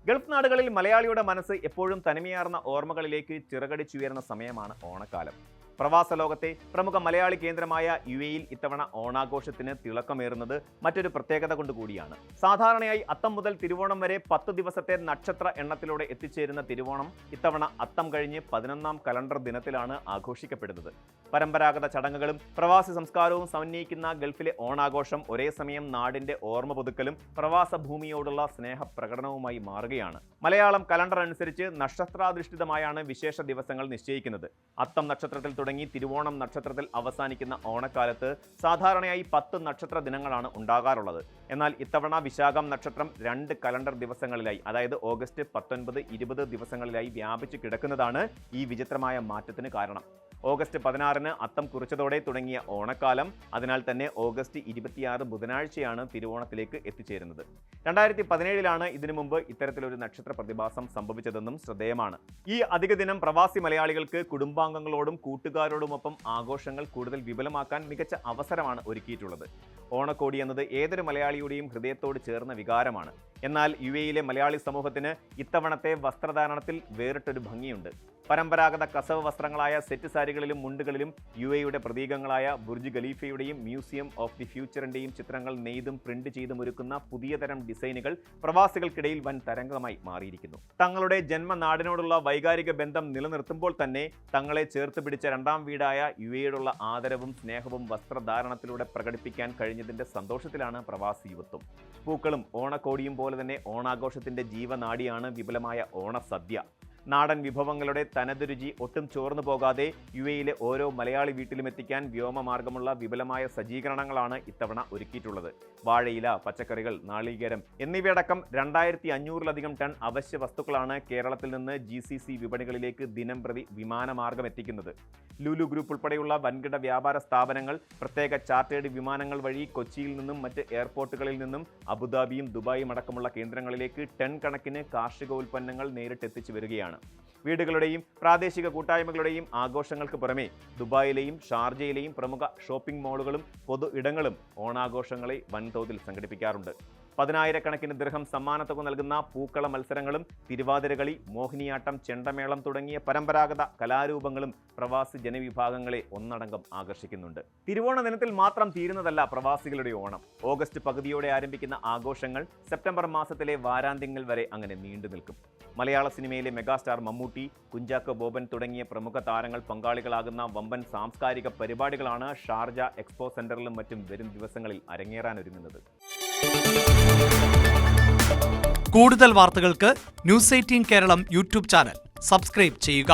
Gulf നാടുകളിൽ മലയാളിയുടെ മനസ്സ് എപ്പോഴും തനിമയാർന്ന ഓർമ്മകളിലേക്ക് ചിറകടിച്ചുയർന്ന സമയമാണ് ഓണക്കാലം. പ്രവാസ ലോകത്തെ പ്രമുഖ മലയാളി കേന്ദ്രമായ UAE-യിൽ ഇത്തവണ ഓണാഘോഷത്തിന് തിളക്കമേറുന്നത് മറ്റൊരു പ്രത്യേകത കൊണ്ടുകൂടിയാണ്. സാധാരണയായി അത്തം മുതൽ തിരുവോണം വരെ 10 ദിവസത്തെ നക്ഷത്ര എണ്ണത്തിലൂടെ എത്തിച്ചേരുന്ന തിരുവോണം ഇത്തവണ അത്തം കഴിഞ്ഞ് 11ാം കലണ്ടർ ദിനത്തിലാണ് ആഘോഷിക്കപ്പെടുന്നത്. പരമ്പരാഗത ചടങ്ങുകളും പ്രവാസി സംസ്കാരവും സമന്വയിക്കുന്ന ഗൾഫിലെ ഓണാഘോഷം ഒരേ സമയം നാടിന്റെ ഓർമ്മ പുതുക്കലും പ്രവാസ ഭൂമിയോടുള്ള സ്നേഹപ്രകടനവുമായി മാറുകയാണ്. മലയാളം കലണ്ടർ അനുസരിച്ച് നക്ഷത്രാധിഷ്ഠിതമായാണ് വിശേഷ ദിവസങ്ങൾ നിശ്ചയിക്കുന്നത്. അത്തം നക്ഷത്രത്തിൽ തുടങ്ങി തിരുവോണം നക്ഷത്രത്തിൽ അവസാനിക്കുന്ന ഓണക്കാലത്ത് സാധാരണയായി 10 നക്ഷത്ര ദിനങ്ങളാണ് ഉണ്ടാകാറുള്ളത്. എന്നാൽ ഇത്തവണ വിശാഖം നക്ഷത്രം 2 കലണ്ടർ ദിവസങ്ങളിലായി, അതായത് ഓഗസ്റ്റ് 19, 20 ദിവസങ്ങളിലായി വ്യാപിച്ചു കിടക്കുന്നതാണ് ഈ വിചിത്രമായ മാറ്റത്തിന് കാരണം. ഓഗസ്റ്റ് 16-ന് അത്തം കുറിച്ചതോടെ തുടങ്ങിയ ഓണക്കാലം, അതിനാൽ തന്നെ ഓഗസ്റ്റ് 26 ബുധനാഴ്ചയാണ് തിരുവോണത്തിലേക്ക് എത്തിച്ചേരുന്നത്. 2017-ലാണ് ഇതിനു മുമ്പ് ഇത്തരത്തിലൊരു നക്ഷത്ര പ്രതിഭാസം സംഭവിച്ചതെന്നും ശ്രദ്ധേയമാണ്. ഈ അധിക ദിനം പ്രവാസി മലയാളികൾക്ക് കുടുംബാംഗങ്ങളോടും കൂട്ടുകാരോടുമൊപ്പം ആഘോഷങ്ങൾ കൂടുതൽ വിപുലമാക്കാൻ മികച്ച അവസരമാണ് ഒരുക്കിയിട്ടുള്ളത്. ഓണക്കോടി എന്നത് ഏതൊരു മലയാളിയുടെയും ഹൃദയത്തോട് ചേർന്ന വികാരമാണ്. എന്നാൽ UAE-യിലെ മലയാളി സമൂഹത്തിന് ഇത്തവണത്തെ വസ്ത്രധാരണത്തിൽ വേറിട്ടൊരു ഭംഗിയുണ്ട്. പരമ്പരാഗത കസവ് വസ്ത്രങ്ങളായ സെറ്റ് സാരികളിലും മുണ്ടുകളിലും UAE-യുടെ പ്രതീകങ്ങളായ ബുർജ് ഖലീഫയുടെയും മ്യൂസിയം ഓഫ് ദി ഫ്യൂച്ചറിന്റെയും ചിത്രങ്ങൾ നെയ്തും പ്രിന്റ് ചെയ്തും ഒരുക്കുന്ന പുതിയ തരം ഡിസൈനുകൾ പ്രവാസികൾക്കിടയിൽ വൻ തരംഗമായി മാറിയിരിക്കുന്നു. തങ്ങളുടെ ജന്മനാടിനോടുള്ള വൈകാരിക ബന്ധം നിലനിർത്തുമ്പോൾ തന്നെ തങ്ങളെ ചേർത്ത് പിടിച്ച രണ്ടാം വീടായ UAE-യോടുള്ള ആദരവും സ്നേഹവും വസ്ത്രധാരണത്തിലൂടെ പ്രകടിപ്പിക്കാൻ കഴിഞ്ഞതിന്റെ സന്തോഷത്തിലാണ് പ്രവാസി യുവത്വം. പൂക്കളും ഓണക്കോടിയും പോലെ തന്നെ ഓണാഘോഷത്തിന്റെ ജീവനാഡിയാണ് വിപുലമായ ഓണസദ്യ. നാടൻ വിഭവങ്ങളുടെ തനത് രുചി ഒട്ടും ചോർന്നു പോകാതെ UAE-യിലെ ഓരോ മലയാളി വീട്ടിലും എത്തിക്കാൻ വ്യോമമാർഗമുള്ള വിപുലമായ സജ്ജീകരണങ്ങളാണ് ഇത്തവണ ഒരുക്കിയിട്ടുള്ളത്. വാഴയില, പച്ചക്കറികൾ, നാളികേരം എന്നിവയടക്കം 2500-ലധികം ടൺ അവശ്യ വസ്തുക്കളാണ് കേരളത്തിൽ നിന്ന് GCC വിപണികളിലേക്ക് ദിനം പ്രതി വിമാനമാർഗം എത്തിക്കുന്നത്. ലുലു ഗ്രൂപ്പ് ഉൾപ്പെടെയുള്ള വൻകിട വ്യാപാര സ്ഥാപനങ്ങൾ പ്രത്യേക ചാർട്ടേഡ് വിമാനങ്ങൾ വഴി കൊച്ചിയിൽ നിന്നും മറ്റ് എയർപോർട്ടുകളിൽ നിന്നും അബുദാബിയും ദുബായും അടക്കമുള്ള കേന്ദ്രങ്ങളിലേക്ക് ടൺ കണക്കിന് കാർഷികോൽപ്പന്നങ്ങൾ നേരിട്ടെത്തിച്ചു വരികയാണ്. വീടുകളുടെയും പ്രാദേശിക കൂട്ടായ്മകളുടെയും ആഘോഷങ്ങൾക്ക് പുറമെ ദുബായിലെയും ഷാർജയിലെയും പ്രമുഖ ഷോപ്പിംഗ് മാളുകളും പൊതു ഇടങ്ങളും ഓണാഘോഷങ്ങളെ വൻതോതിൽ സംഘടിപ്പിക്കാറുണ്ട്. 10,000-കണക്കിന് ദിർഹം സമ്മാനത്തുക നൽകുന്ന പൂക്കള മത്സരങ്ങളും തിരുവാതിരകളി, മോഹിനിയാട്ടം, ചെണ്ടമേളം തുടങ്ങിയ പരമ്പരാഗത കലാരൂപങ്ങളും പ്രവാസി ജനവിഭാഗങ്ങളെ ഒന്നടങ്കം ആകർഷിക്കുന്നുണ്ട്. തിരുവോണ ദിനത്തിൽ മാത്രം തീരുന്നതല്ല പ്രവാസികളുടെ ഓണം. ഓഗസ്റ്റ് പകുതിയോടെ ആരംഭിക്കുന്ന ആഘോഷങ്ങൾ സെപ്റ്റംബർ മാസത്തിലെ വാരാന്ത്യങ്ങൾ വരെ അങ്ങനെ നീണ്ടു നിൽക്കും. മലയാള സിനിമയിലെ മെഗാസ്റ്റാർ മമ്മൂട്ടി, കുഞ്ചാക്കോ ബോബൻ തുടങ്ങിയ പ്രമുഖ താരങ്ങൾ പങ്കാളികളാകുന്ന വമ്പൻ സാംസ്കാരിക പരിപാടികളാണ് ഷാർജ എക്സ്പോ സെന്ററിലും മറ്റും വരും ദിവസങ്ങളിൽ അരങ്ങേറാനൊരുങ്ങുന്നത്. കൂടുതൽ വാർത്തകൾക്ക് News 18 Keralam YouTube channel subscribe ചെയ്യുക.